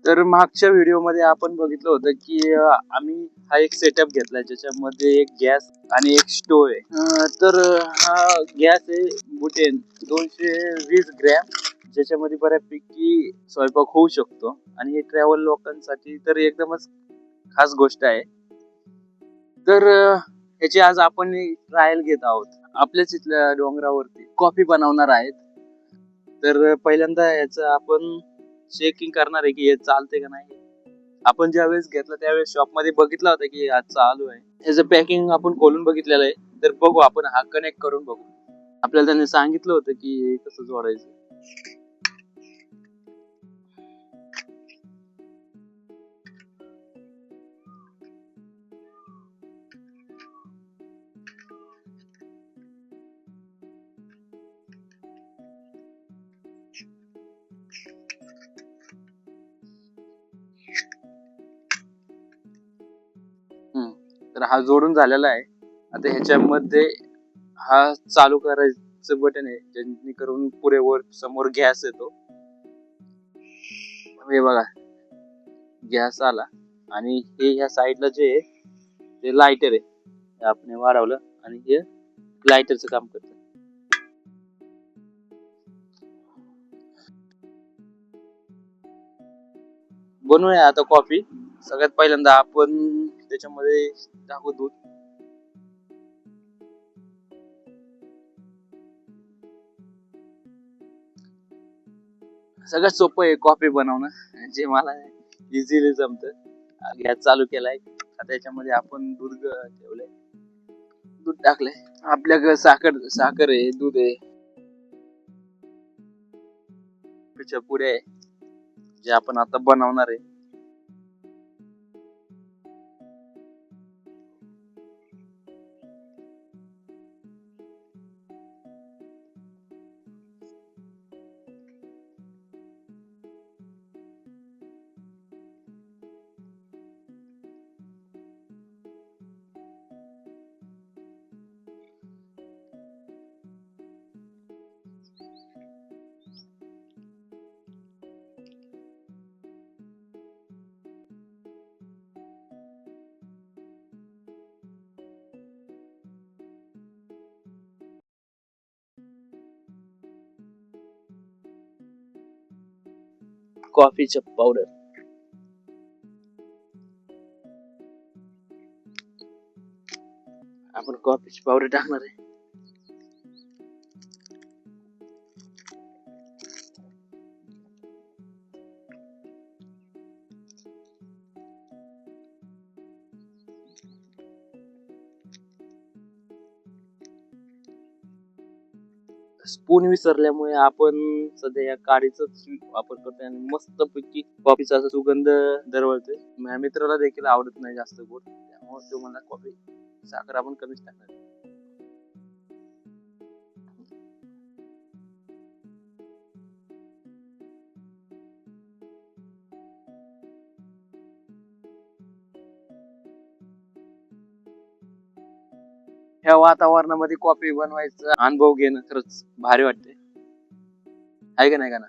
तर मागच्या व्हिडिओमध्ये आपण बघितलं होतं की आम्ही हा एक सेटअप घेतलाय ज्याच्यामध्ये एक गॅस आणि एक स्टोव आहे. तर हा गॅस आहे बुटेन 220 ग्रॅम, ज्याच्यामध्ये बऱ्यापैकी स्वयंपाक होऊ शकतो आणि हे ट्रॅव्हल लोकांसाठी तर एकदमच खास गोष्ट आहे. तर ह्याची आज आपण ट्रायल घेत आहोत. आपल्याच इथल्या डोंगरावरती कॉफी बनवणार आहेत. तर पहिल्यांदा याचं आपण चेकिंग करणार आहे की हे चालते का नाही. आपण ज्या वेळेस घेतलं त्यावेळेस शॉप मध्ये बघितलं होतं की आज चालू आहे. ह्याचं पॅकिंग आपण खोलून बघितलेलं आहे. तर बघू आपण हा कनेक्ट करून बघू. आपल्याला त्यांनी सांगितलं होतं की कसं जोडायचं. तर हा जोडून झालेला आहे. आता ह्याच्यामध्ये हा चालू करायचं बटन आहे, जेणेकरून पुढे वर समोर गॅस येतो. हे बघा गॅस आला आणि हे ह्या साईडला जे आहे ते लायटर आहे. आपण वाढवलं आणि हे लायटरचं काम करतं. बनवूया आता कॉफी. सगळ्यात पहिल्यांदा आपण त्याच्यामध्ये टाकू दूध. सगळ्यात सोपं आहे कॉफी बनवणं, जे मला इझिली जमतं. गॅस चालू केलाय. आता याच्यामध्ये आपण दूध ठेवलंय, दूध टाकलंय. आपल्याकडे साखर आहे, दूध आहे, त्याच्या पुढे जे आपण आता बनवणार आहे. कॉफीचं पावडर आपण कॉफीची पावडर टाकणार आहे. स्पून विसरल्यामुळे आपण सध्या या काडीचाच वापर करतोय आणि मस्त पैकी कॉफीचा असा सुगंध दरवळतोय. माझ्या मित्राला देखील आवडत नाही जास्त गोड, त्यामुळे तो मला कॉफी साखर आपण कमीच टाकणार. ह्या वातावरणामध्ये कॉफी बनवायचा अनुभव घेणं खरंच भारी वाटते, आहे का नाही का ना.